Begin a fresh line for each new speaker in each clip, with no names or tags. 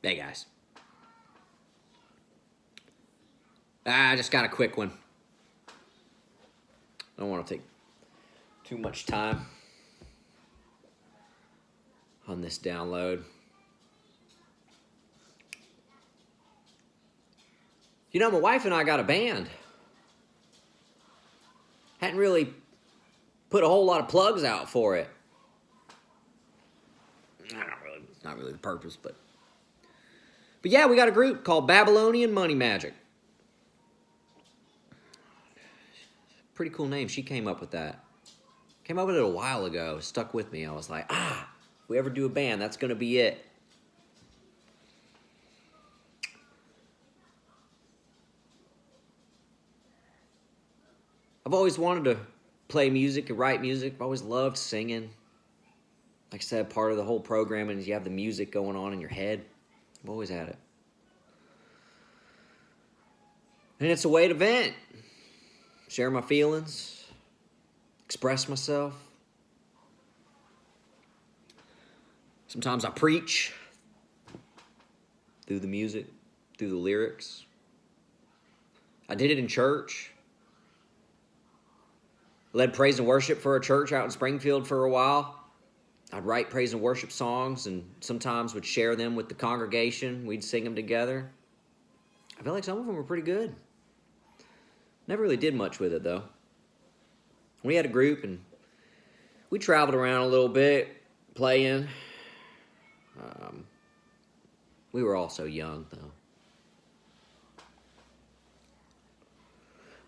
Hey guys, I just got a quick one. I don't want to take too much time on this download. You know, my wife and I got a band. Hadn't really put a whole lot of plugs out for it. Not really the purpose, but yeah, we got a group called Babylonian Money Magic. Pretty cool name. She came up with that. Came up with it a while ago. It stuck with me. I was like, if we ever do a band, that's going to be it. I've always wanted to play music and write music. I've always loved singing. Like I said, part of the whole programming is you have the music going on in your head. I've always had it. And it's a way to vent, share my feelings, express myself. Sometimes I preach through the music, through the lyrics. I did it in church. Led praise and worship for a church out in Springfield for a while. I'd write praise and worship songs and sometimes would share them with the congregation. We'd sing them together. I feel like some of them were pretty good. Never really did much with it, though. We had a group, and we traveled around a little bit, playing. We were all so young, though.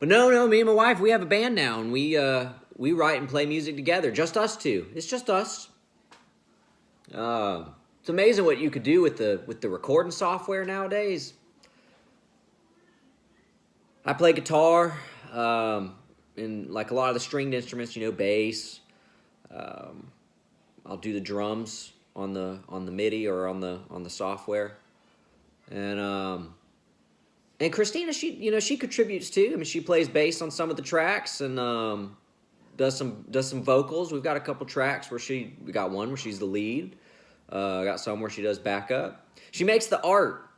But no, me and my wife, we have a band now, and we write and play music together. Just us two. It's just us. It's amazing what you could do with the recording software nowadays. I play guitar, and like a lot of the stringed instruments, bass. I'll do the drums on the MIDI or on the software, and Christina, she contributes too. I mean, she plays bass on some of the tracks and does some vocals. We've got a couple tracks where we got one where she's the lead. Got some where she does backup. She makes the art.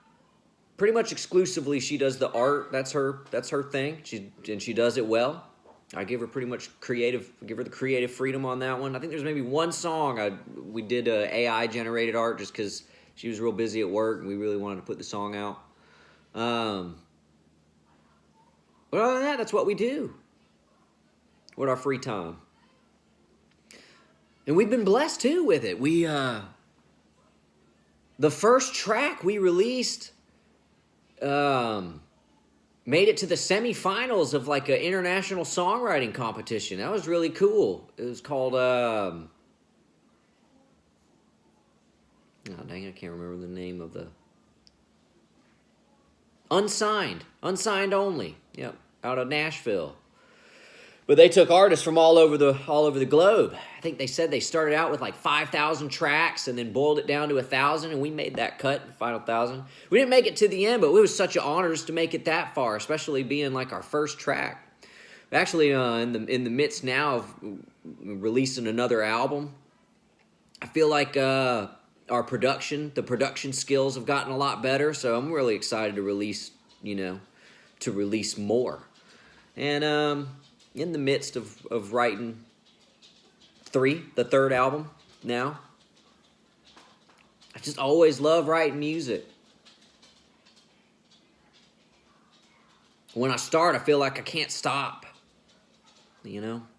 Pretty much exclusively, she does the art. That's her thing. She does it well. I give her the creative freedom on that one. I think there's maybe one song we did AI generated art just because she was real busy at work and we really wanted to put the song out. But other than that, that's what we do with our free time. And we've been blessed too with it. The first track we released made it to the semifinals of like an international songwriting competition. That was really cool. It was called oh dang, I can't remember the name of the Unsigned Only. Yep, out of Nashville. But they took artists from all over the globe. I think they said they started out with like 5,000 tracks and then boiled it down to 1,000, and we made that cut, the final 1,000. We didn't make it to the end, but it was such an honor to make it that far, especially being like our first track. We're actually in the midst now of releasing another album. I feel like the production skills have gotten a lot better, so I'm really excited to release more. And in the midst of writing the third album now. I just always love writing music. When I start, I feel like I can't stop, And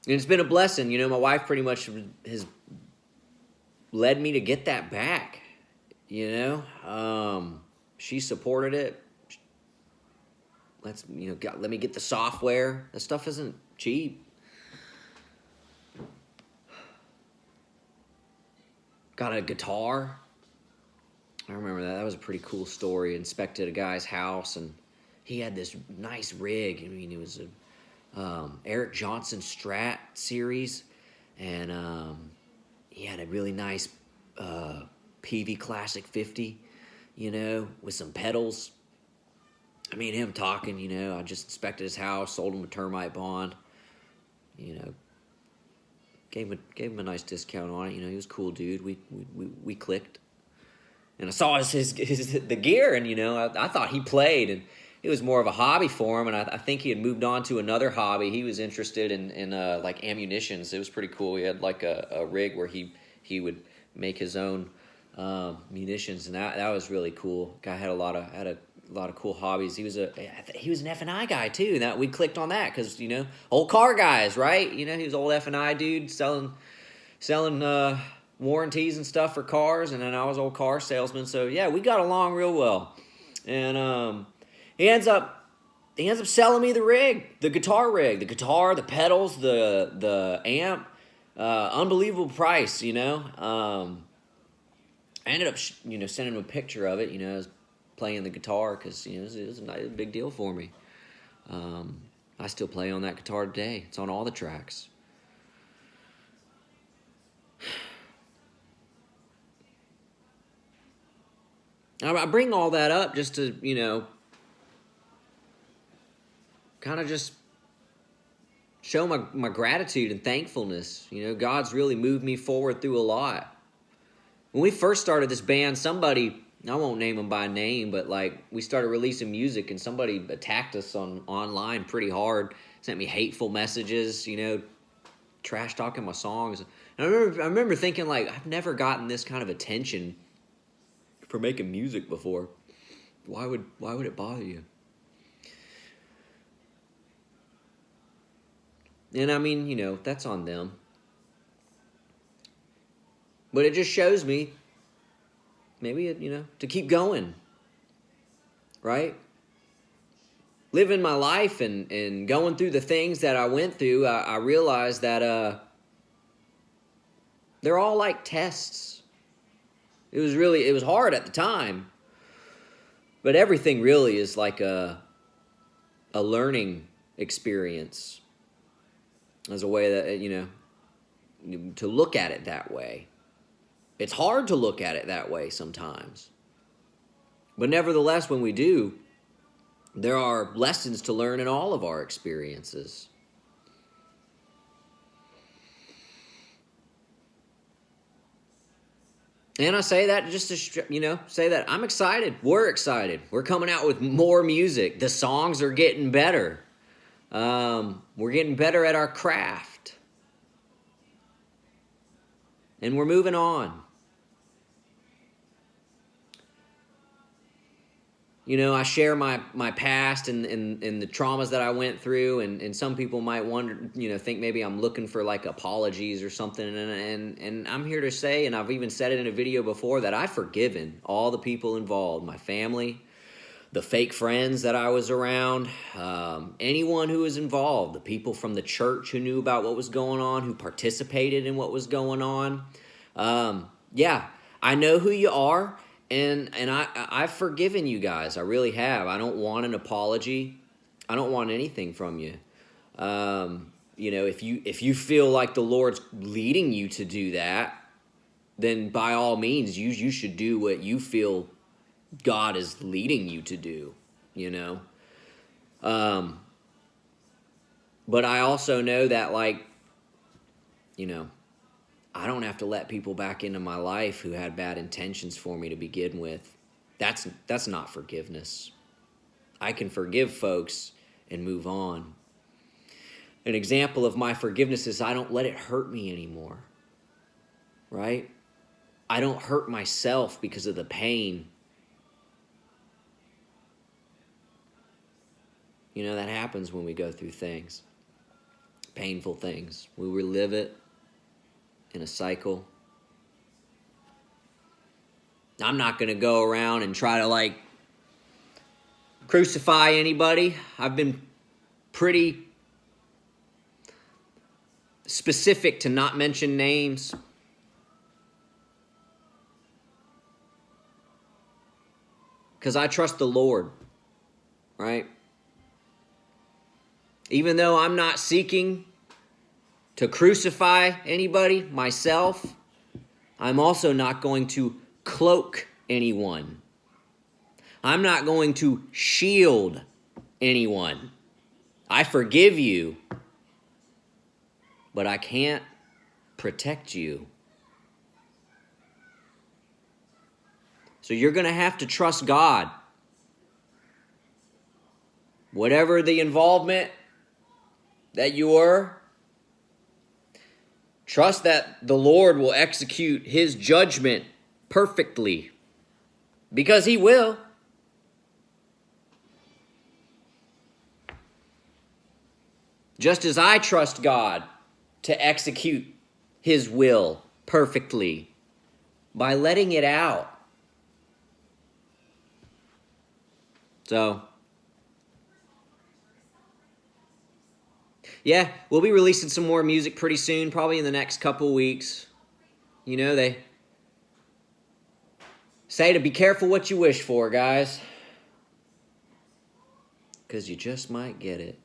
it's been a blessing. My wife pretty much has led me to get that back. She supported it. Let me get the software. That stuff isn't cheap. Got a guitar. I remember that. That was a pretty cool story. Inspected a guy's house, and he had this nice rig. I mean, it was a Eric Johnson Strat series, and he had a really nice PV Classic 50, with some pedals. I mean, him talking, I just inspected his house, sold him a termite bond, you know, gave him a nice discount on it. He was a cool dude. We clicked. And I saw the gear, and I thought he played, and it was more of a hobby for him. And I think he had moved on to another hobby. He was interested in like ammunitions. It was pretty cool. He had like a rig where he would make his own munitions, and that was really cool. Guy had a lot of cool hobbies. He was an F&I guy too. And that we clicked on that because old car guys, right? He was an old F&I dude selling warranties and stuff for cars, and then I was an old car salesman. So yeah, we got along real well. And he ends up selling me the rig, the guitar rig, the guitar, the pedals, the amp. Unbelievable price, I ended up sending him a picture of it. I was playing the guitar because it was a big deal for me. I still play on that guitar today. It's on all the tracks. I bring all that up just to, kind of just show my gratitude and thankfulness. God's really moved me forward through a lot. When we first started this band, somebody, I won't name them by name, but like we started releasing music and somebody attacked us online pretty hard, sent me hateful messages, trash talking my songs. And I remember thinking like, I've never gotten this kind of attention for making music before. Why would it bother you? And I mean, that's on them. But it just shows me maybe, to keep going. Right? Living my life and going through the things that I went through, I realized that they're all like tests. It was hard at the time. But everything really is like a learning experience. As a way that, to look at it that way. It's hard to look at it that way sometimes. But nevertheless, when we do, there are lessons to learn in all of our experiences. And I say that just to, say that I'm excited. We're excited. We're coming out with more music. The songs are getting better. We're getting better at our craft. And we're moving on. I share my past and the traumas that I went through, and some people might wonder, think maybe I'm looking for like apologies or something, and I'm here to say, and I've even said it in a video before, that I've forgiven all the people involved, my family, the fake friends that I was around, anyone who was involved, the people from the church who knew about what was going on, who participated in what was going on. Yeah, I know who you are. And I've forgiven you guys. I really have. I don't want an apology. I don't want anything from you. If you feel like the Lord's leading you to do that, then by all means, you should do what you feel God is leading you to do. But I also know that, I don't have to let people back into my life who had bad intentions for me to begin with. That's not forgiveness. I can forgive folks and move on. An example of my forgiveness is I don't let it hurt me anymore. Right? I don't hurt myself because of the pain. That happens when we go through things. Painful things. We relive it. In a cycle. I'm not going to go around and try to crucify anybody. I've been pretty specific to not mention names. Because I trust the Lord, right? Even though I'm not seeking to crucify anybody, myself, I'm also not going to cloak anyone. I'm not going to shield anyone. I forgive you, but I can't protect you. So you're going to have to trust God. Whatever the involvement that you were, trust that the Lord will execute his judgment perfectly, because he will. Just as I trust God to execute his will perfectly by letting it out. So, yeah, we'll be releasing some more music pretty soon, probably in the next couple weeks. You know, they say to be careful what you wish for, guys, because you just might get it.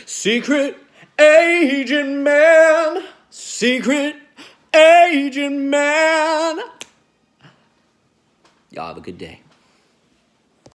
Secret agent man, secret agent man. Y'all have a good day.